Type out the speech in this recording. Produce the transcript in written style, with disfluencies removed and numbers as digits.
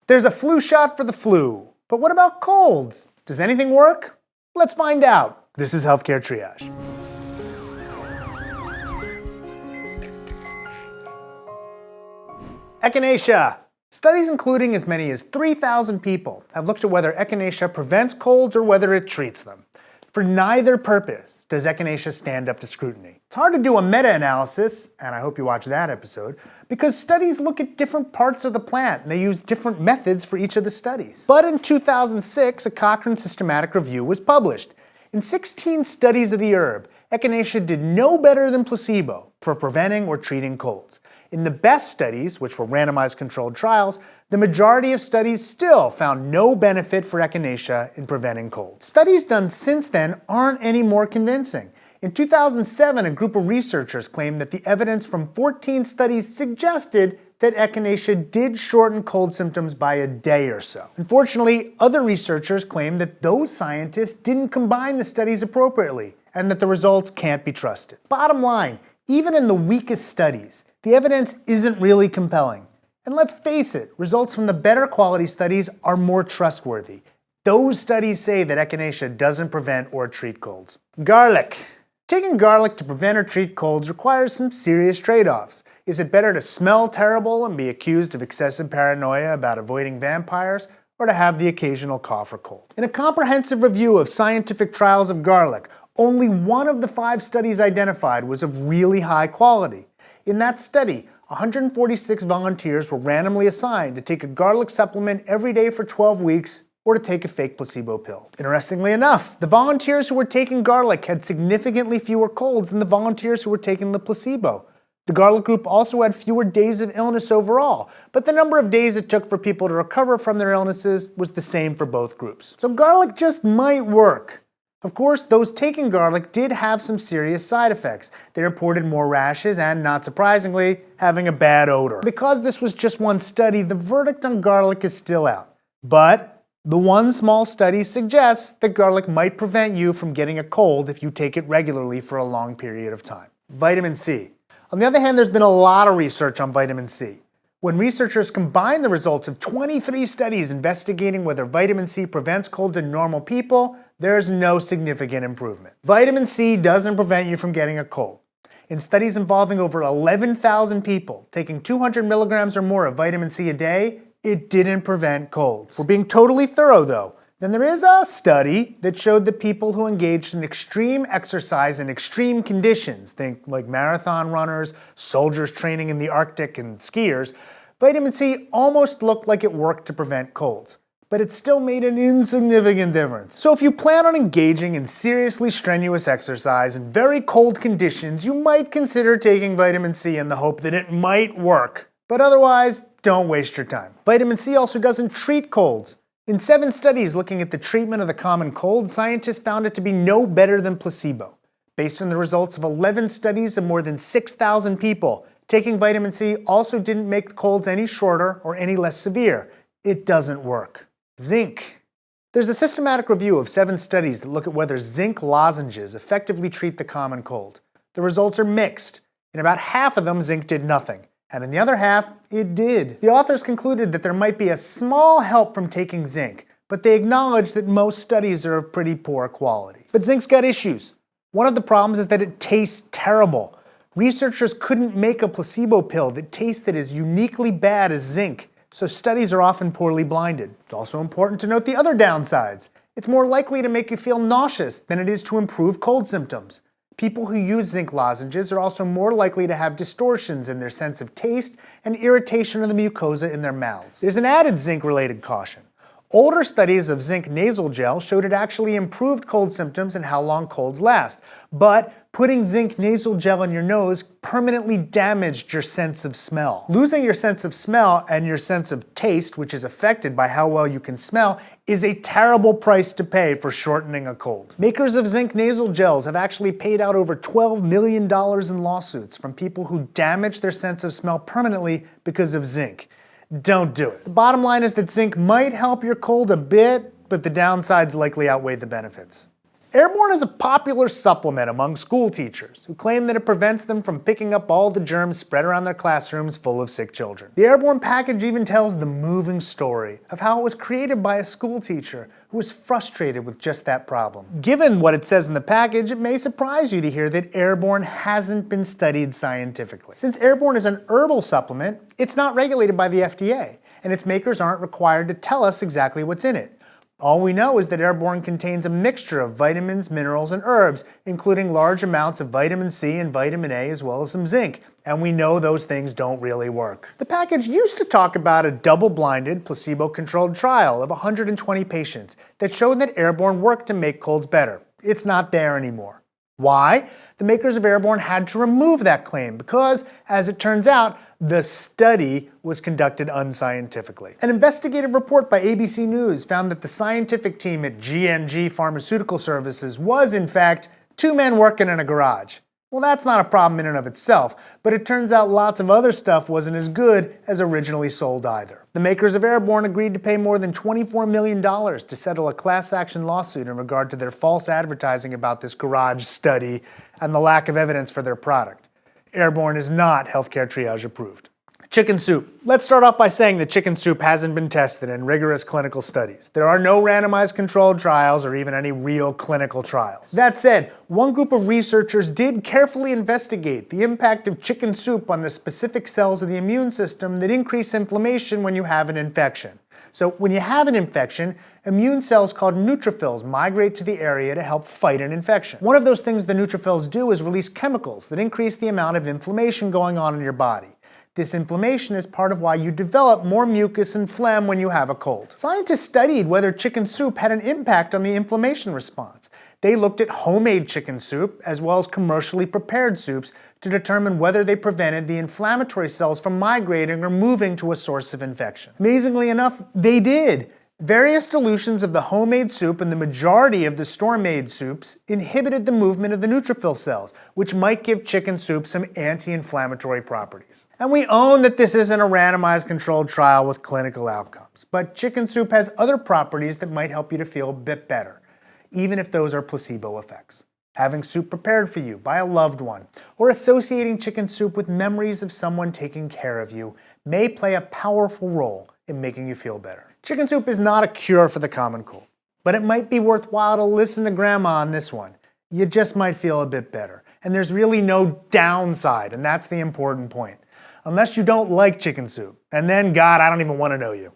There's a flu shot for the flu. But what about colds? Does anything work? Let's find out. This is Healthcare Triage. Echinacea. Studies including as many as 3,000 people have looked at whether echinacea prevents colds or whether it treats them. For neither purpose does echinacea stand up to scrutiny. It's hard to do a meta-analysis, and I hope you watch that episode, because studies look at different parts of the plant and they use different methods for each of the studies. But in 2006, a Cochrane systematic review was published. In 16 studies of the herb, echinacea did no better than placebo for preventing or treating colds. In the best studies, which were randomized controlled trials, the majority of studies still found no benefit for echinacea in preventing colds. Studies done since then aren't any more convincing. In 2007, a group of researchers claimed that the evidence from 14 studies suggested that echinacea did shorten cold symptoms by a day or so. Unfortunately, other researchers claimed that those scientists didn't combine the studies appropriately and that the results can't be trusted. Bottom line, even in the weakest studies, the evidence isn't really compelling. And let's face it, results from the better quality studies are more trustworthy. Those studies say that echinacea doesn't prevent or treat colds. Garlic. Taking garlic to prevent or treat colds requires some serious trade-offs. Is it better to smell terrible and be accused of excessive paranoia about avoiding vampires, or to have the occasional cough or cold? In a comprehensive review of scientific trials of garlic, only one of the 5 studies identified was of really high quality. In that study, 146 volunteers were randomly assigned to take a garlic supplement every day for 12 weeks or to take a fake placebo pill. Interestingly enough, the volunteers who were taking garlic had significantly fewer colds than the volunteers who were taking the placebo. The garlic group also had fewer days of illness overall, but the number of days it took for people to recover from their illnesses was the same for both groups. So garlic just might work. Of course, those taking garlic did have some serious side effects. They reported more rashes and, not surprisingly, having a bad odor. Because this was just one study, the verdict on garlic is still out. But the one small study suggests that garlic might prevent you from getting a cold if you take it regularly for a long period of time. Vitamin C. On the other hand, there's been a lot of research on vitamin C. When researchers combined the results of 23 studies investigating whether vitamin C prevents colds in normal people, there's no significant improvement. Vitamin C doesn't prevent you from getting a cold. In studies involving over 11,000 people taking 200 milligrams or more of vitamin C a day, it didn't prevent colds. If we're being totally thorough though, then there is a study that showed that people who engaged in extreme exercise in extreme conditions, think like marathon runners, soldiers training in the Arctic, and skiers, vitamin C almost looked like it worked to prevent colds. But it still made an insignificant difference. So if you plan on engaging in seriously strenuous exercise in very cold conditions, you might consider taking vitamin C in the hope that it might work. But otherwise, don't waste your time. Vitamin C also doesn't treat colds. In 7 studies looking at the treatment of the common cold, scientists found it to be no better than placebo. Based on the results of 11 studies of more than 6,000 people, taking vitamin C also didn't make the colds any shorter or any less severe. It doesn't work. Zinc. There's a systematic review of 7 studies that look at whether zinc lozenges effectively treat the common cold. The results are mixed. In about half of them, zinc did nothing, and in the other half, it did. The authors concluded that there might be a small help from taking zinc, but they acknowledge that most studies are of pretty poor quality. But zinc's got issues. One of the problems is that it tastes terrible. Researchers couldn't make a placebo pill that tasted as uniquely bad as zinc, so studies are often poorly blinded. It's also important to note the other downsides. It's more likely to make you feel nauseous than it is to improve cold symptoms. People who use zinc lozenges are also more likely to have distortions in their sense of taste and irritation of the mucosa in their mouths. There's an added zinc-related caution. Older studies of zinc nasal gel showed it actually improved cold symptoms and how long colds last. But putting zinc nasal gel in your nose permanently damaged your sense of smell. Losing your sense of smell and your sense of taste, which is affected by how well you can smell, is a terrible price to pay for shortening a cold. Makers of zinc nasal gels have actually paid out over $12 million in lawsuits from people who damaged their sense of smell permanently because of zinc. Don't do it. The bottom line is that zinc might help your cold a bit, but the downsides likely outweigh the benefits. Airborne is a popular supplement among school teachers who claim that it prevents them from picking up all the germs spread around their classrooms full of sick children. The Airborne package even tells the moving story of how it was created by a school teacher who was frustrated with just that problem. Given what it says in the package, it may surprise you to hear that Airborne hasn't been studied scientifically. Since Airborne is an herbal supplement, it's not regulated by the FDA, and its makers aren't required to tell us exactly what's in it. All we know is that Airborne contains a mixture of vitamins, minerals, and herbs, including large amounts of vitamin C and vitamin A as well as some zinc, and we know those things don't really work. The package used to talk about a double-blinded, placebo-controlled trial of 120 patients that showed that Airborne worked to make colds better. It's not there anymore. Why? The makers of Airborne had to remove that claim because, as it turns out, the study was conducted unscientifically. An investigative report by ABC News found that the scientific team at G&G Pharmaceutical Services was, in fact, two men working in a garage. Well, that's not a problem in and of itself, but it turns out lots of other stuff wasn't as good as originally sold either. The makers of Airborne agreed to pay more than $24 million to settle a class action lawsuit in regard to their false advertising about this garage study and the lack of evidence for their product. Airborne is not healthcare triage approved. Chicken soup. Let's start off by saying that chicken soup hasn't been tested in rigorous clinical studies. There are no randomized controlled trials or even any real clinical trials. That said, one group of researchers did carefully investigate the impact of chicken soup on the specific cells of the immune system that increase inflammation when you have an infection. So when you have an infection, immune cells called neutrophils migrate to the area to help fight an infection. One of those things the neutrophils do is release chemicals that increase the amount of inflammation going on in your body. This inflammation is part of why you develop more mucus and phlegm when you have a cold. Scientists studied whether chicken soup had an impact on the inflammation response. They looked at homemade chicken soup as well as commercially prepared soups to determine whether they prevented the inflammatory cells from migrating or moving to a source of infection. Amazingly enough, they did. Various dilutions of the homemade soup and the majority of the store-made soups inhibited the movement of the neutrophil cells, which might give chicken soup some anti-inflammatory properties. And we own that this isn't a randomized controlled trial with clinical outcomes, but chicken soup has other properties that might help you to feel a bit better, even if those are placebo effects. Having soup prepared for you by a loved one, or associating chicken soup with memories of someone taking care of you may play a powerful role in making you feel better. Chicken soup is not a cure for the common cold, but it might be worthwhile to listen to Grandma on this one. You just might feel a bit better. And there's really no downside, and that's the important point. Unless you don't like chicken soup. And then, God, I don't even want to know you.